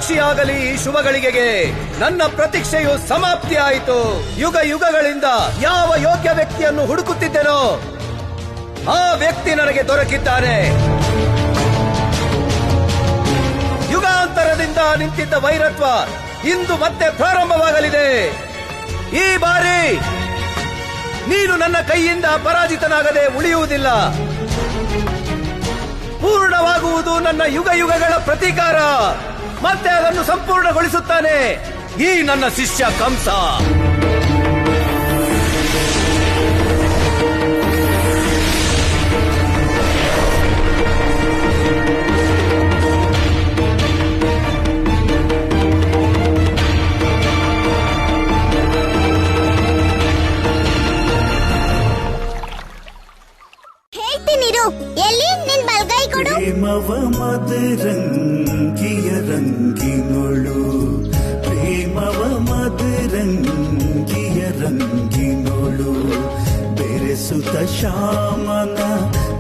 ಸಾಕ್ಷಿಯಾಗಲಿ ಈ ಶುಭಗಳಿಗೆಗೆ. ನನ್ನ ಪ್ರತೀಕ್ಷೆಯು ಸಮಾಪ್ತಿ ಆಯಿತು. ಯುಗ ಯುಗಗಳಿಂದ ಯಾವ ಯೋಗ್ಯ ವ್ಯಕ್ತಿಯನ್ನು ಹುಡುಕುತ್ತಿದ್ದೆನೋ ಆ ವ್ಯಕ್ತಿ ನನಗೆ ದೊರಕಿದ್ದಾನೆ. ಯುಗಾಂತರದಿಂದ ನಿಂತಿದ್ದ ವೈರತ್ವ ಇಂದು ಮತ್ತೆ ಪ್ರಾರಂಭವಾಗಲಿದೆ. ಈ ಬಾರಿ ನೀನು ನನ್ನ ಕೈಯಿಂದ ಪರಾಜಿತನಾಗದೆ ಉಳಿಯುವುದಿಲ್ಲ. ಪೂರ್ಣವಾಗುವುದು ನನ್ನ ಯುಗ ಯುಗಗಳ ಪ್ರತೀಕಾರ. ಮತ್ತೆ ಅದನ್ನು ಸಂಪೂರ್ಣಗೊಳಿಸುತ್ತಾನೆ ಈ ನನ್ನ ಶಿಷ್ಯ ಕಂಸ. ಎಲ್ಲಿ ನಿನ್ ಬಲ್ಗೈ ಕೊಡು. ಪ್ರೇಮವ ಮದರಂಗಿಯ ರಂಗಿನೊಳು, ಪ್ರೇಮವ ಮದರಂಗಿಯ ರಂಗಿನೊಳು, ಬೆರೆಸುತ್ತ ಶ್ಯಾಮನ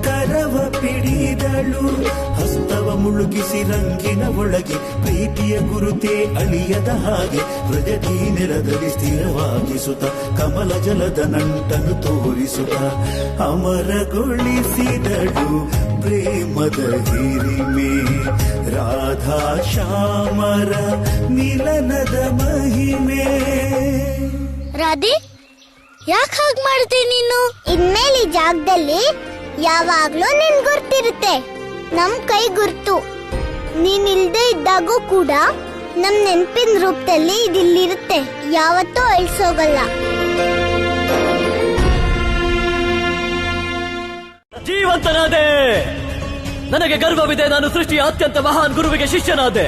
ಕರವ ಪಿಡಿದಳು. ಹಸ್ತವ ಮುಳುಗಿಸಿ ರಂಗಿನ ಒಳಗೆ ಪ್ರೀತಿಯ ಗುರುತೇ ಅಳಿಯದ ಹಾಗೆ ಹೃದಯ ನೆಲದಲ್ಲಿ ಸ್ಥಿರವಾಗಿಸುತ್ತ ಕಮಲ ಜಲದ ನಂಟನ್ನು ತೋರಿಸುತ್ತ ಅಮರಗೊಳಿಸಿದಳು ಪ್ರೇಮದ ಹಿರಿಮೆ. ರಾಧಾ ಶ್ಯಾಮರ ಮಿಲನದ ಮಹಿಮೆ. ರಾಧೆ, ಯಾಕೆ ಹಾಗೆ ಮಾಡ್ತೀನಿ ನೀನು? ಇನ್ಮೇಲೆ ಈ ಜಾಗದಲ್ಲಿ ಯಾವಾಗ್ಲೂ ನಿನ್ ಗುರ್ತಿರುತ್ತೆ, ನಮ್ ಕೈ ಗುರ್ತು. ನೀನ್ ಇಲ್ದೇ ಇದ್ದಾಗೂ ಕೂಡ ನಮ್ ನೆನಪಿನ ರೂಪದಲ್ಲಿ ಇದಿಲ್ಲಿರುತ್ತೆ, ಯಾವತ್ತೂ ಅಳಿಸೋಗಲ್ಲ. ಜೀವಂತನಾದೆ. ನನಗೆ ಗರ್ವವಿದೆ, ನಾನು ಸೃಷ್ಟಿಯ ಅತ್ಯಂತ ಮಹಾನ್ ಗುರುವಿಗೆ ಶಿಷ್ಯನಾದೆ.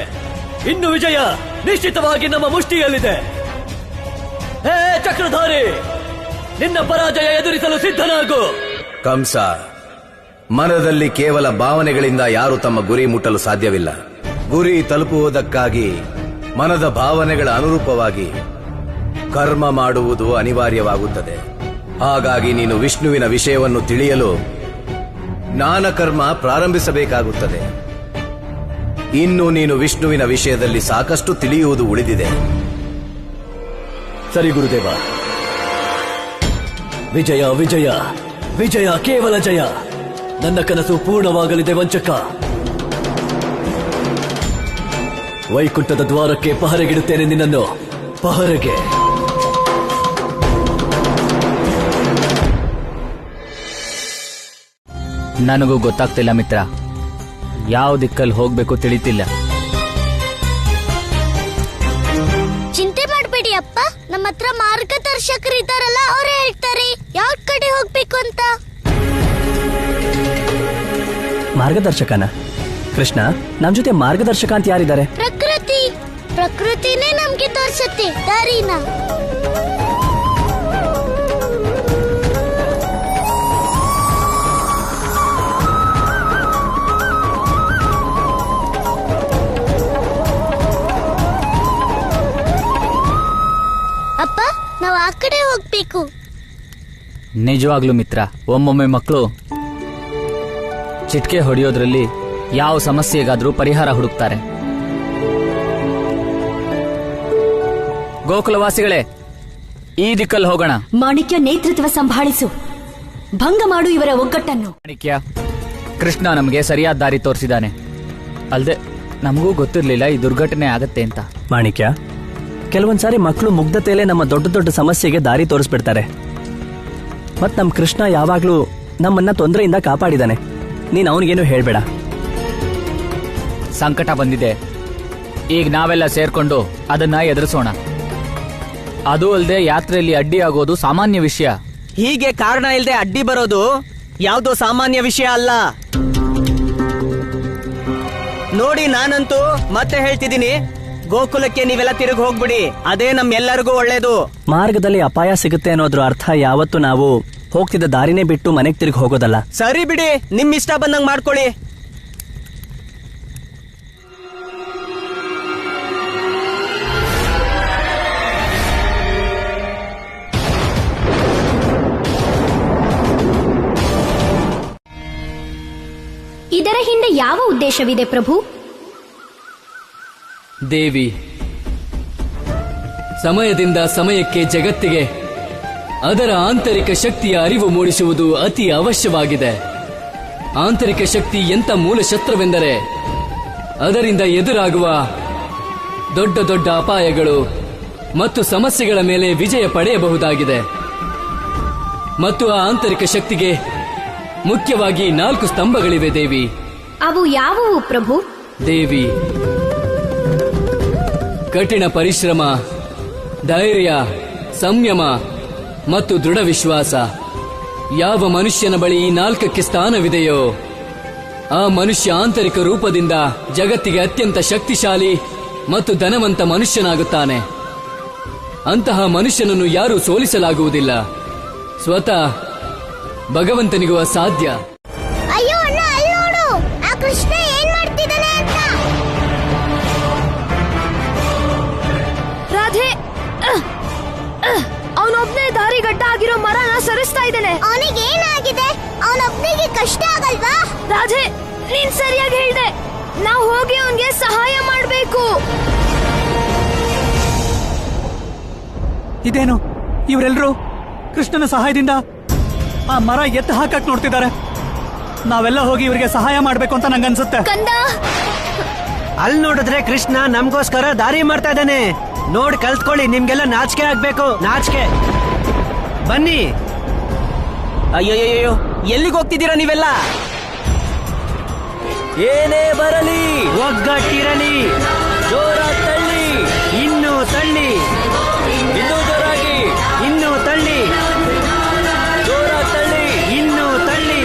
ಇನ್ನು ವಿಜಯ ನಿಶ್ಚಿತವಾಗಿ ನಮ್ಮ ಮುಷ್ಟಿಯಲ್ಲಿದೆ. ಹೇ ಚಕ್ರಧಾರಿ, ನಿನ್ನ ಪರಾಜಯ ಎದುರಿಸಲು ಸಿದ್ಧನಾಗು. ಕಂಸ, ಮನದಲ್ಲಿ ಕೇವಲ ಭಾವನೆಗಳಿಂದ ಯಾರು ತಮ್ಮ ಗುರಿ ಮುಟ್ಟಲು ಸಾಧ್ಯವಿಲ್ಲ. ಗುರಿ ತಲುಪುವುದಕ್ಕಾಗಿ ಮನದ ಭಾವನೆಗಳ ಅನುರೂಪವಾಗಿ ಕರ್ಮ ಮಾಡುವುದು ಅನಿವಾರ್ಯವಾಗುತ್ತದೆ. ಹಾಗಾಗಿ ನೀನು ವಿಷ್ಣುವಿನ ವಿಷಯವನ್ನು ತಿಳಿಯಲು ಜ್ಞಾನ ಕರ್ಮ ಪ್ರಾರಂಭಿಸಬೇಕಾಗುತ್ತದೆ. ಇನ್ನು ನೀನು ವಿಷ್ಣುವಿನ ವಿಷಯದಲ್ಲಿ ಸಾಕಷ್ಟು ತಿಳಿಯುವುದು ಉಳಿದಿದೆ. ಸರಿ ಗುರುದೇವ. ವಿಜಯ ವಿಜಯ ವಿಜಯ, ಕೇವಲ ಜಯ. ನನ್ನ ಕನಸು ಪೂರ್ಣವಾಗಲಿದೆ ವಂಚಕ. ವೈಕುಂಠದ ದ್ವಾರಕ್ಕೆ ಪಹರೆಗಿಡುತ್ತೇನೆ ನಿನ್ನನ್ನು, ಪಹರೆಗೆ. ನನಗೂ ಗೊತ್ತಾಗ್ತಿಲ್ಲ ಮಿತ್ರ, ಯಾವ ದಿಕ್ಕಲ್ಲಿ ಹೋಗ್ಬೇಕು ತಿಳಿತಿಲ್ಲ. ಚಿಂತೆ ಮಾಡಬೇಡಿ ಅಪ್ಪ, ನಮ್ಮ ಹತ್ರ ಮಾರ್ಗದರ್ಶಕರಿದ್ದಾರಲ್ಲ, ಅವರೇ ಹೇಳ್ತಾರೆ ಯಾವ ಕಡೆ ಹೋಗ್ಬೇಕು ಅಂತ. ಮಾರ್ಗದರ್ಶಕನ? ಕೃಷ್ಣ, ನಮ್ ಜೊತೆ ಮಾರ್ಗದರ್ಶಕ ಅಂತ ಯಾರಿದ್ದಾರೆ? ಪ್ರಕೃತಿನೇ ನಮ್ಗೆ ತೋರಿಸುತ್ತೆ ದಾರಿನ. ಅಪ್ಪ, ನಾವು ಆ ಕಡೆ ಹೋಗ್ಬೇಕು. ನಿಜವಾಗ್ಲೂ ಮಿತ್ರ, ಒಮ್ಮೊಮ್ಮೆ ಮಕ್ಕಳು ಚಿಟ್ಕೆ ಹೊಡೆಯೋದ್ರಲ್ಲಿ ಯಾವ ಸಮಸ್ಯೆಗಾದ್ರೂ ಪರಿಹಾರ ಹುಡುಕ್ತಾರೆ. ಗೋಕುಲವಾಸಿಗಳೇ, ಈ ದಿಕ್ಕಲ್ಲಿ ಹೋಗೋಣ. ಮಾಣಿಕ್ಯ, ನೇತೃತ್ವ ಸಂಭಾಳಿಸು, ಭಂಗ ಮಾಡು ಇವರ ಒಗ್ಗಟ್ಟನ್ನು. ಮಾಣಿಕ್ಯ, ಕೃಷ್ಣ ನಮಗೆ ಸರಿಯಾದ ದಾರಿ ತೋರಿಸಿದಾನೆ. ಅಲ್ದೆ ನಮಗೂ ಗೊತ್ತಿರ್ಲಿಲ್ಲ ಈ ದುರ್ಘಟನೆ ಆಗತ್ತೆ ಅಂತ. ಮಾಣಿಕ್ಯ, ಕೆಲವೊಂದ್ಸಾರಿ ಮಕ್ಕಳು ಮುಗ್ಧತೆಯಲ್ಲೇ ನಮ್ಮ ದೊಡ್ಡ ದೊಡ್ಡ ಸಮಸ್ಯೆಗೆ ದಾರಿ ತೋರಿಸ್ಬಿಡ್ತಾರೆ. ಮತ್ ನಮ್ ಕೃಷ್ಣ ಯಾವಾಗ್ಲೂ ನಮ್ಮನ್ನ ತೊಂದರೆಯಿಂದ ಕಾಪಾಡಿದಾನೆ. ನೀನ್ ಅವನಿಗೇನು ಹೇಳ್ಬೇಡ. ಸಂಕಟ ಬಂದಿದೆ, ಈಗ ನಾವೆಲ್ಲ ಸೇರ್ಕೊಂಡು ಅದನ್ನ ಎದುರಿಸೋಣ. ಅದು ಅಲ್ಲದೆ ಯಾತ್ರೆಯಲ್ಲಿ ಅಡ್ಡಿ ಆಗೋದು ಸಾಮಾನ್ಯ ವಿಷಯ. ಹೀಗೆ ಕಾರಣ ಇಲ್ಲದೆ ಅಡ್ಡಿ ಬರೋದು ಯಾವ್ದೋ ಸಾಮಾನ್ಯ ವಿಷಯ ಅಲ್ಲ. ನೋಡಿ, ನಾನಂತೂ ಮತ್ತೆ ಹೇಳ್ತಿದ್ದೀನಿ, ಗೋಕುಲಕ್ಕೆ ನೀವೆಲ್ಲ ತಿರುಗಿ ಹೋಗ್ಬಿಡಿ. ಅದೇ ನಮ್ಮೆಲ್ಲರಿಗೂ ಒಳ್ಳೇದು. ಮಾರ್ಗದಲ್ಲಿ ಅಪಾಯ ಸಿಗುತ್ತೆ ಅನ್ನೋದ್ರ ಅರ್ಥ ಯಾವತ್ತು ನಾವು ಹೋಗ್ತಿದ್ದ ದಾರಿನೇ ಬಿಟ್ಟು ಮನೆಗೆ ತಿರುಗಿ ಹೋಗೋದಲ್ಲ. ಸರಿ ಬಿಡಿ, ನಿಮ್ ಇಷ್ಟ ಬಂದಂಗ್ ಮಾಡ್ಕೊಳ್ಳಿ. ಇದರ ಹಿಂದೆ ಯಾವ ಉದ್ದೇಶವಿದೆ ಪ್ರಭು? ದೇವಿ, ಸಮಯದಿಂದ ಸಮಯಕ್ಕೆ ಜಗತ್ತಿಗೆ ಅದರ ಆಂತರಿಕ ಶಕ್ತಿಯ ಅರಿವು ಮೂಡಿಸುವುದು ಅತಿ ಅವಶ್ಯವಾಗಿದೆ. ಆಂತರಿಕ ಶಕ್ತಿ ಎಂಥ ಮೂಲ ಶಸ್ತ್ರವೆಂದರೆ ಅದರಿಂದ ಎದುರಾಗುವ ದೊಡ್ಡ ದೊಡ್ಡ ಅಪಾಯಗಳು ಮತ್ತು ಸಮಸ್ಯೆಗಳ ಮೇಲೆ ವಿಜಯ ಪಡೆಯಬಹುದಾಗಿದೆ. ಮತ್ತು ಆ ಆಂತರಿಕ ಶಕ್ತಿಗೆ ಮುಖ್ಯವಾಗಿ 4 ಸ್ತಂಭಗಳಿವೆ ದೇವಿ. ಅವು ಯಾವುವು ಪ್ರಭು? ದೇವಿ, ಕಠಿಣ ಪರಿಶ್ರಮ, ಧೈರ್ಯ, ಸಂಯಮ ಮತ್ತು ದೃಢ ವಿಶ್ವಾಸ. ಯಾವ ಮನುಷ್ಯನ ಬಳಿ ಈ 4ಕ್ಕೆ ಸ್ಥಾನವಿದೆಯೋ ಆ ಮನುಷ್ಯ ಆಂತರಿಕ ರೂಪದಿಂದ ಜಗತ್ತಿಗೆ ಅತ್ಯಂತ ಶಕ್ತಿಶಾಲಿ ಮತ್ತು ಧನವಂತ ಮನುಷ್ಯನಾಗುತ್ತಾನೆ. ಅಂತಹ ಮನುಷ್ಯನನ್ನು ಯಾರೂ ಸೋಲಿಸಲಾಗುವುದಿಲ್ಲ. ಸ್ವತಃ ಭಗವಂತನಿಗೂ ಅಸಾಧ್ಯ. ಅಯ್ಯೋ ಅಣ್ಣ, ಅಲ್ಲಿ ನೋಡು, ಆ ಕೃಷ್ಣ ಏನ್ ಮಾಡ್ತಿದ್ದಾನೆ ಅಂತ. ರಾಧೆ, ಅವನೊಬ್ನೇ ದಾರಿಗಡ್ಡ ಆಗಿರೋ ಮರನ ಸರಿಸ್ತಾ ಇದ್ದಾನೆ. ಅವನಿಗೆ ಏನಾಗಿದೆ? ಅವನೊಬ್ಬನಿಗೆ ಕಷ್ಟ ಆಗಲ್ವಾ? ರಾಧೆ, ನೀನ್ ಸರಿಯಾಗಿ ಹೇಳ್ದೆ. ನಾವು ಹೋಗಿ ಅವನ್ಗೆ ಸಹಾಯ ಮಾಡ್ಬೇಕು. ಇದೇನು ಇವರೆಲ್ಲರೂ ಕೃಷ್ಣನ ಸಹಾಯದಿಂದ ಆ ಮರ ಎತ್ತು ಹಾಕಕ್ ನೋಡ್ತಿದ್ದಾರೆ. ನಾವೆಲ್ಲ ಹೋಗಿ ಇವರಿಗೆ ಸಹಾಯ ಮಾಡ್ಬೇಕು ಅಂತ ನಂಗನ್ಸುತ್ತೆ. ಕಂದ, ಅಲ್ಲಿ ನೋಡಿದ್ರೆ ಕೃಷ್ಣ ನಮ್ಗೋಸ್ಕರ ದಾರಿ ಮಾಡ್ತಾ ಇದ್ದಾನೆ. ನೋಡ್ ಕಲ್ತ್ಕೊಳ್ಳಿ, ನಿಮ್ಗೆಲ್ಲ ನಾಚಿಕೆ ಆಗ್ಬೇಕು. ನಾಚಿಕೆ. ಬನ್ನಿ. ಅಯ್ಯೋಯ್ಯೋ, ಎಲ್ಲಿಗೆ ಹೋಗ್ತಿದ್ದೀರಾ ನೀವೆಲ್ಲ? ಏನೇ ಬರಲಿ ಒಗ್ಗಟ್ಟಿರಲಿ, ಜೋರ ತಳ್ಳಿ, ಇನ್ನೂ ತಳ್ಳಿ, ಇನ್ನೂ ಜೋರಾಗಿ, ಇನ್ನೂ ತಳ್ಳಿ, ಜೋರ ತಳ್ಳಿ, ಇನ್ನೂ ತಳ್ಳಿ.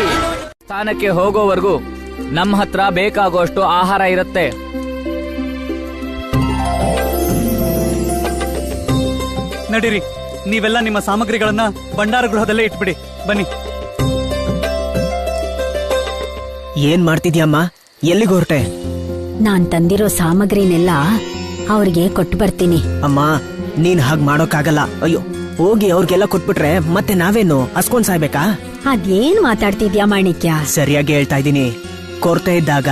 ಸ್ಥಾನಕ್ಕೆ ಹೋಗೋವರೆಗೂ ನಮ್ಮ ಹತ್ರ ಬೇಕಾಗುವಷ್ಟು ಆಹಾರ ಇರುತ್ತೆ. ನಡೀರಿ, ನೀವೆಲ್ಲ ನಿಮ್ಮ ಸಾಮಗ್ರಿಗಳನ್ನ ಭಂಡಾರ ಗೃಹದಲ್ಲೇ ಇಟ್ಬಿಡಿ. ಬನ್ನಿ. ಏನ್ ಮಾಡ್ತಿದ್ಯಮ್ಮ? ಎಲ್ಲಿಗೆ ಹೊರಟೆ? ನಾನ್ ತಂದಿರೋ ಸಾಮಗ್ರಿನೆಲ್ಲ ಅವ್ರಿಗೆ ಕೊಟ್ಟು ಬರ್ತೀನಿ. ಅಮ್ಮ, ನೀನ್ ಹಾಗ್ ಮಾಡೋಕ್ಕಾಗಲ್ಲ. ಅಯ್ಯೋ, ಹೋಗಿ ಅವ್ರಿಗೆಲ್ಲ ಕೊಟ್ಬಿಟ್ರೆ ಮತ್ತೆ ನಾವೇನು ಹಸ್ಕೊಂಡ್ ಸಾಯ್ಬೇಕಾ? ಅದೇನ್ ಮಾತಾಡ್ತಿದ್ಯಾ ಮಾಣಿಕ್ಯ? ಸರಿಯಾಗಿ ಹೇಳ್ತಾ ಇದ್ದೀನಿ. ಕೊರತೆ ಇದ್ದಾಗ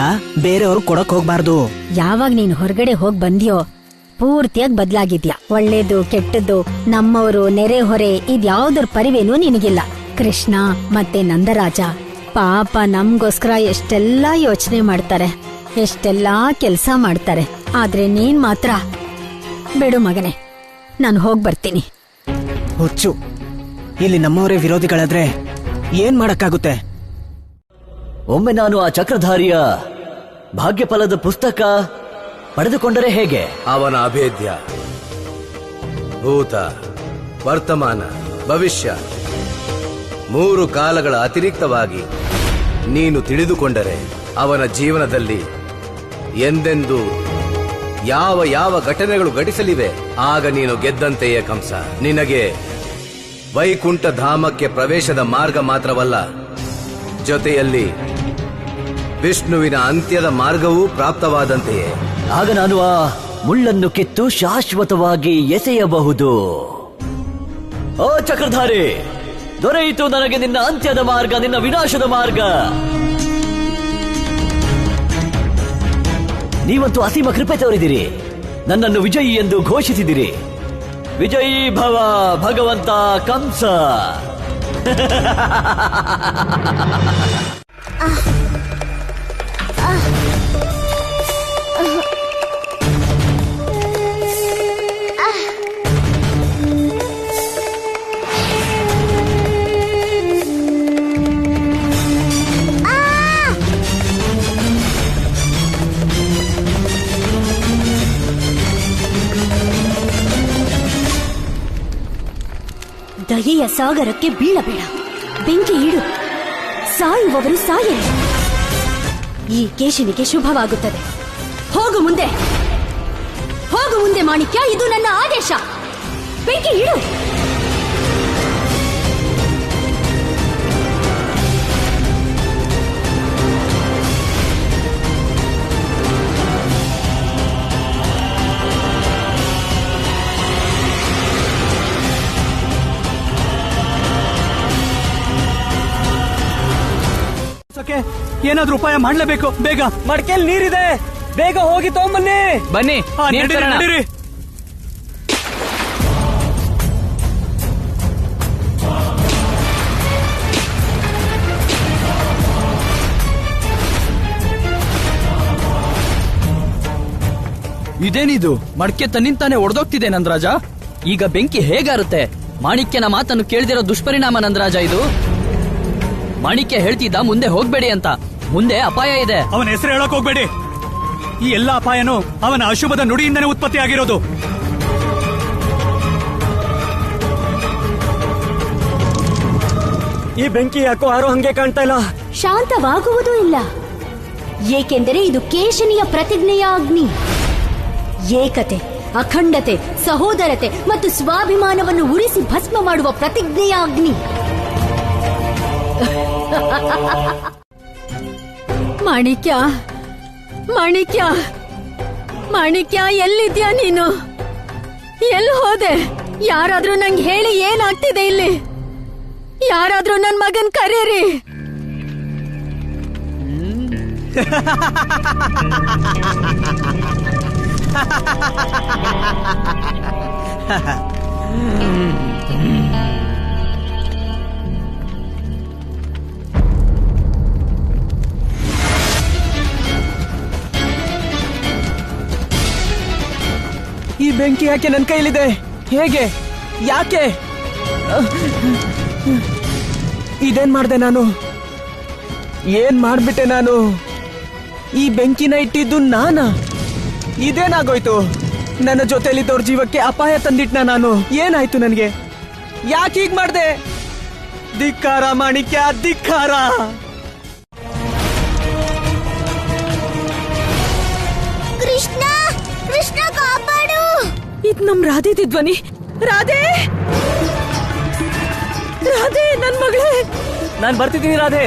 ಬೇರೆಯವ್ರು ಕೊಡಕ್ ಹೋಗ್ಬಾರ್ದು. ಯಾವಾಗ ನೀನ್ ಹೊರಗಡೆ ಹೋಗ್ ಬಂದ್ಯೋ ಪೂರ್ತಿಯಾಗಿ ಬದ್ಲಾಗಿದ್ಯಾ. ಒಳ್ಳೇದು ಕೆಟ್ಟದ್ದು, ನಮ್ಮವರು, ನೆರೆ ಹೊರೆ, ಇದ್ಯಾವ್ದ್ರ ಪರಿವೇನೂ ನಿನಗಿಲ್ಲ. ಕೃಷ್ಣ ಮತ್ತೆ ನಂದರಾಜ ಪಾಪ ನಮ್ಗೋಸ್ಕರ ಎಷ್ಟೆಲ್ಲಾ ಯೋಚನೆ ಮಾಡ್ತಾರೆ, ಎಷ್ಟೆಲ್ಲಾ ಕೆಲ್ಸ ಮಾಡ್ತಾರೆ. ಆದ್ರೆ ನೀನ್ ಮಾತ್ರ ಬಿಡು ಮಗನೆ, ನಾನು ಹೋಗ್ ಬರ್ತೀನಿ. ಹುಚ್ಚು, ಇಲ್ಲಿ ನಮ್ಮವರೇ ವಿರೋಧಿಗಳಾದ್ರೆ ಏನ್ ಮಾಡಕ್ಕಾಗುತ್ತೆ? ಒಮ್ಮೆ ನಾನು ಆ ಚಕ್ರಧಾರಿಯ ಭಾಗ್ಯಫಲದ ಪುಸ್ತಕ ಪಡೆದುಕೊಂಡರೆ ಹೇಗೆ? ಅವನ ಅಭೇದ್ಯ ಭೂತ, ವರ್ತಮಾನ, ಭವಿಷ್ಯ 3 ಕಾಲಗಳ ಅತಿರಿಕ್ತವಾಗಿ ನೀನು ತಿಳಿದುಕೊಂಡರೆ ಅವನ ಜೀವನದಲ್ಲಿ ಎಂದೆಂದು ಯಾವ ಯಾವ ಘಟನೆಗಳು ಘಟಿಸಲಿವೆ ಆಗ ನೀನು ಗೆದ್ದಂತೆಯೇ ಕಂಸ. ನಿನಗೆ ವೈಕುಂಠ ಧಾಮಕ್ಕೆ ಪ್ರವೇಶದ ಮಾರ್ಗ ಮಾತ್ರವಲ್ಲ, ಜೊತೆಯಲ್ಲಿ ವಿಷ್ಣುವಿನ ಅಂತ್ಯದ ಮಾರ್ಗವೂ ಪ್ರಾಪ್ತವಾದಂತೆಯೇ. ಆಗ ನಾನು ಆ ಮುಳ್ಳನ್ನು ಕಿತ್ತು ಶಾಶ್ವತವಾಗಿ ಎಸೆಯಬಹುದು. ಓ ಚಕ್ರಧಾರಿ, ದೊರೆಯಿತು ನನಗೆ ನಿನ್ನ ಅಂತ್ಯದ ಮಾರ್ಗ, ನಿನ್ನ ವಿನಾಶದ ಮಾರ್ಗ. ನೀವಂತೂ ಅಸೀಮ ಕೃಪೆ ತೋರಿದಿರಿ, ನನ್ನನ್ನು ವಿಜಯಿ ಎಂದು ಘೋಷಿಸಿದಿರಿ. ವಿಜಯೀ ಭವ ಭಗವಂತ ಕಂಸ. ದಯೆಯ ಸಾಗರಕ್ಕೆ ಬೀಳಬೇಡ, ಬೆಂಕಿ ಇಡು, ಸಾಯುವವರು ಸಾಯಲಿ. ಈ ಕೇಶನಿಗೆ ಶುಭವಾಗುತ್ತದೆ. ಹೋಗು ಮುಂದೆ, ಹೋಗು ಮುಂದೆ ಮಾಣಿಕ್ಯ, ಇದು ನನ್ನ ಆದೇಶ. ಬೆಂಕಿ ಇಡು. ಏನಾದ್ರೂ ಉಪಾಯ ಮಾಡ್ಲೇಬೇಕು, ಬೇಗ. ಮಡಕೆಲ್ ನೀರಿದೆ, ಬೇಗ ಹೋಗಿ ತಗೊಂಬನ್ನಿ. ಬನ್ನಿ ನೀರ್ ತರೋಣ. ಇದೇನಿದು? ಮಡಕೆ ತನ್ನಿಂತಾನೆ ಒಡೆದೋಗ್ತಿದೆ ನಂದರಾಜ. ಈಗ ಬೆಂಕಿ ಹೇಗಾರುತ್ತೆ? ಮಾಣಿಕ್ಯನ ಮಾತನ್ನು ಕೇಳ್ದಿರೋ ದುಷ್ಪರಿಣಾಮ ನಂದರಾಜ ಇದು. ಮಾಣಿಕ್ಯ ಹೇಳ್ತಿದ್ದ ಮುಂದೆ ಹೋಗ್ಬೇಡಿ ಅಂತ. ಮುಂದೆ ಅಪಾಯ ಇದೆ. ಅವನ ಹೆಸರು ಹೇಳಕ್ ಹೋಗ್ಬೇಡಿ. ಈ ಎಲ್ಲ ಅಪಾಯನೂ ಅವನ ಅಶುಭದ ನುಡಿಯಿಂದನೇ ಉತ್ಪತ್ತಿ ಆಗಿರೋದು. ಈ ಬೆಂಕಿ ಯಾಕೋ ಯಾರೋ ಹಂಗೆ ಕಾಣ್ತಾ ಇಲ್ಲ. ಶಾಂತವಾಗುವುದೂ ಇಲ್ಲ, ಏಕೆಂದರೆ ಇದು ಕೇಶಿನಿಯ ಪ್ರತಿಜ್ಞೆಯ ಅಗ್ನಿ. ಏಕತೆ, ಅಖಂಡತೆ, ಸಹೋದರತೆ ಮತ್ತು ಸ್ವಾಭಿಮಾನವನ್ನು ಉರಿಸಿ ಭಸ್ಮ ಮಾಡುವ ಪ್ರತಿಜ್ಞೆಯ ಅಗ್ನಿ. ಮಾಣಿಕ್ಯ, ಮಾಣಿಕ್ಯ, ಮಾಣಿಕ್ಯ, ಎಲ್ಲಿದ್ಯಾ ನೀನು? ಎಲ್ಲಿ ಹೋದೆ? ಯಾರಾದ್ರೂ ನಂಗೆ ಹೇಳಿ ಏನಾಗ್ತಿದೆ ಇಲ್ಲಿ? ಯಾರಾದ್ರೂ ನನ್ ಮಗನ್ ಕರೀರಿ. ಈ ಬೆಂಕಿ ಯಾಕೆ ನನ್ನ ಕೈಲಿದೆ? ಹೇಗೆ? ಯಾಕೆ? ಇದೇನ್ ಮಾಡ್ದೆ ನಾನು? ಏನ್ ಮಾಡ್ಬಿಟ್ಟೆ ನಾನು? ಈ ಬೆಂಕಿನ ಇಟ್ಟಿದ್ದು ನಾನ? ಇದೇನಾಗೋಯ್ತು? ನನ್ನ ಜೊತೆಲಿದ್ದವ್ರ ಜೀವಕ್ಕೆ ಅಪಾಯ ತಂದಿಟ್ನ ನಾನು. ಏನಾಯ್ತು ನನಗೆ? ಯಾಕೆ ಹೀಗ್ ಮಾಡ್ದೆ? ಧಿಕ್ಕಾರ ಮಾಣಿಕ್ಯ, ಧಿಕ್ಕಾರ. ಕೃಷ್ಣ, ಕೃಷ್ಣ ಕಾಪಾಡು. ಇದ್ ನಮ್ ರಾಧೆದಿ ಧ್ವನಿ. ರಾಧೆ, ರಾಧೆ, ನನ್ ಮಗಳೇ. ನಾನ್ ಬರ್ತಿದ್ದೀನಿ ರಾಧೆ.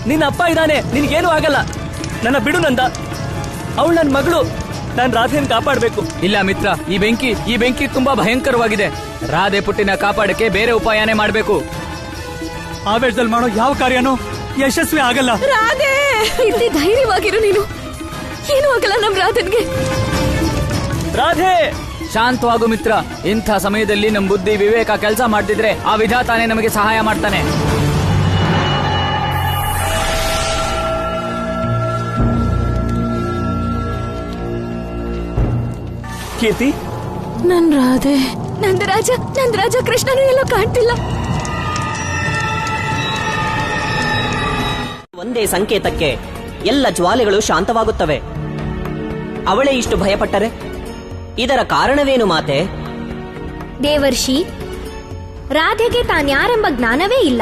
ನಿನ್ನ ಅಪ್ಪ ಇದ್ದಾನೆ, ನಿನ್ಗೇನು ಆಗಲ್ಲ. ನನ್ನ ಬಿಡು ನಂದ. ಅವಳು ನನ್ನ ಮಗಳು. ನಾನ್ ರಾಧೆಯನ್ನು ಕಾಪಾಡ್ಬೇಕು. ಇಲ್ಲ ಮಿತ್ರ, ಈ ಬೆಂಕಿ ತುಂಬಾ ಭಯಂಕರವಾಗಿದೆ. ರಾಧೆ ಪುಟ್ಟಿನ ಕಾಪಾಡಕ್ಕೆ ಬೇರೆ ಉಪಾಯನೇ ಮಾಡ್ಬೇಕು. ಆವೇಶದಲ್ಲಿ ಮಾಡೋ ಯಾವ ಕಾರ್ಯನೂ ಯಶಸ್ವಿ ಆಗಲ್ಲ. ರಾಧೆ, ಇಲ್ಲಿ ಧೈರ್ಯವಾಗಿರು ನೀನು. ಏನು ಆಗಲ್ಲ ನಮ್ ರಾಧನ್ಗೆ. ರಾಧೆ, ಶಾಂತವಾಗು ಮಿತ್ರ. ಇಂಥ ಸಮಯದಲ್ಲಿ ನಮ್ ಬುದ್ಧಿ ವಿವೇಕ ಕೆಲಸ ಮಾಡ್ತಿದ್ರೆ ಆ ವಿಧಾತಾನೇ ನಮಗೆ ಸಹಾಯ ಮಾಡ್ತಾನೆ. ಕೀರ್ತಿ, ನನ್ ರಾಧೆ, ನಂದರಾಜ ಕೃಷ್ಣನು ಎಲ್ಲೋ ಕಾಣ್ತಿಲ್ಲ. ಒಂದೇ ಸಂಕೇತಕ್ಕೆ ಎಲ್ಲ ಜ್ವಾಲೆಗಳು ಶಾಂತವಾಗುತ್ತವೆ. ಅವಳೇ ಇಷ್ಟು ಭಯಪಟ್ಟರೆ ಇದರ ಕಾರಣವೇನು ಮಾತೆ? ದೇವರ್ಷಿ, ರಾಧೆಗೆ ತಾನ್ಯಾರೆಂಬ ಜ್ಞಾನವೇ ಇಲ್ಲ,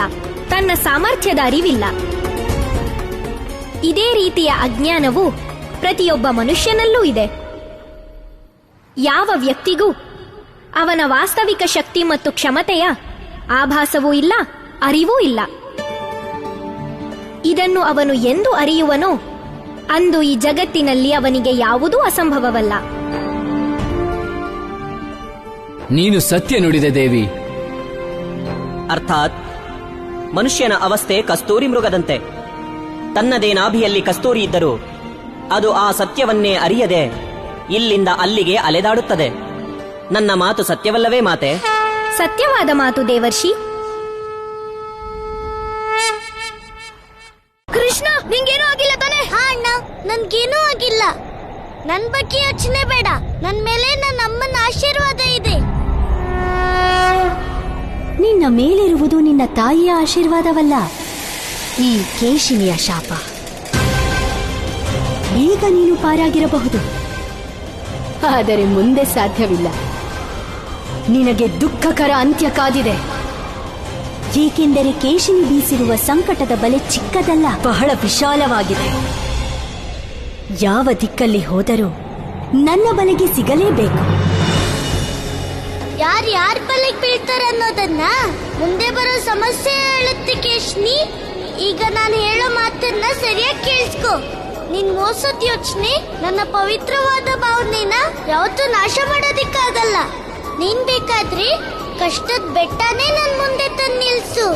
ತನ್ನ ಸಾಮರ್ಥ್ಯದ ಅರಿವಿಲ್ಲ. ಇದೇ ರೀತಿಯ ಅಜ್ಞಾನವು ಪ್ರತಿಯೊಬ್ಬ ಮನುಷ್ಯನಲ್ಲೂ ಇದೆ. ಯಾವ ವ್ಯಕ್ತಿಗೂ ಅವನ ವಾಸ್ತವಿಕ ಶಕ್ತಿ ಮತ್ತು ಕ್ಷಮತೆಯ ಆಭಾಸವೂ ಇಲ್ಲ, ಅರಿವೂ ಇಲ್ಲ. ಇದನ್ನು ಅವನು ಎಂದು ಅರಿಯುವನೋ ಅಂದು ಈ ಜಗತ್ತಿನಲ್ಲಿ ಅವನಿಗೆ ಯಾವುದೂ ಅಸಂಭವವಲ್ಲ. ನೀನು ಸತ್ಯ ನುಡಿದೆ ದೇವಿ. ಅರ್ಥಾತ್ ಮನುಷ್ಯನ ಅವಸ್ಥೆ ಕಸ್ತೂರಿ ಮೃಗದಂತೆ. ತನ್ನದೇ ನಾಭಿಯಲ್ಲಿ ಕಸ್ತೂರಿ ಇದ್ದರೂ ಅದು ಆ ಸತ್ಯವನ್ನೇ ಅರಿಯದೆ ಇಲ್ಲಿಂದ ಅಲ್ಲಿಗೆ ಅಲೆದಾಡುತ್ತದೆ. ನನ್ನ ಮಾತು ಸತ್ಯವಲ್ಲವೇ ಮಾತೆ? ಸತ್ಯವಾದ ಮಾತು ದೇವರ್ಷಿ. ಕೃಷ್ಣ, ನಿಂಗೇನೂ ಆಗಿಲ್ಲ ತಾನೆ? ಹಾ ಅಣ್ಣ, ನನ್ಗೇನೂ ಆಗಿಲ್ಲ. ನನ್ ಬಗ್ಗೆ ಯೋಚನೆ ಬೇಡ, ನನ್ ಮೇಲೆ ನನ್ನ ಅಮ್ಮನ ಆಶೀರ್ವಾದ ಇದೆ. ನಿನ್ನ ಮೇಲಿರುವುದು ನಿನ್ನ ತಾಯಿಯ ಆಶೀರ್ವಾದವಲ್ಲ, ಈ ಕೇಶಿನಿಯ ಶಾಪ. ಈಗ ನೀನು ಪಾರಾಗಿರಬಹುದು, ಆದರೆ ಮುಂದೆ ಸಾಧ್ಯವಿಲ್ಲ. ನಿನಗೆ ದುಃಖಕರ ಅಂತ್ಯ ಕಾದಿದೆ. ಏಕೆಂದರೆ ಕೇಶಿನಿ ಬೀಸಿರುವ ಸಂಕಟದ ಬಲೆ ಚಿಕ್ಕದಲ್ಲ, ಬಹಳ ವಿಶಾಲವಾಗಿದೆ. ಯಾವ ದಿಕ್ಕಲ್ಲಿ ಹೋದರೂ ನನ್ನ ಬಲೆಗೆ ಸಿಗಲೇಬೇಕು. ಯಾರ್ ಬಲೆಗೆ ಬೀಳ್ತಾರೆ ಅನ್ನೋದನ್ನ ಮುಂದೆ ಬರೋ ಸಮಸ್ಯೆ ಹೇಳುತ್ತೆ ಕೇಶಿನಿ. ಈಗ ನಾನು ಹೇಳೋ ಮಾತನ್ನ ಸರಿಯಾಗಿ ಕೇಳಿಸ್ಕೊ. ನಿನ್ ಮೋಸದ ಯೋಚನೆ ನನ್ನ ಪವಿತ್ರವಾದ ಭಾವನೆನ ಯಾವತ್ತೂ ನಾಶ ಮಾಡೋದಿಕ್ಕಾಗಲ್ಲ. ನೀನ್ ಬೇಕಾದ್ರೆ ಕಷ್ಟದ ಬೆಟ್ಟನೇ ನನ್ ಮುಂದೆ ತಂದು ನಿಲ್ಸು.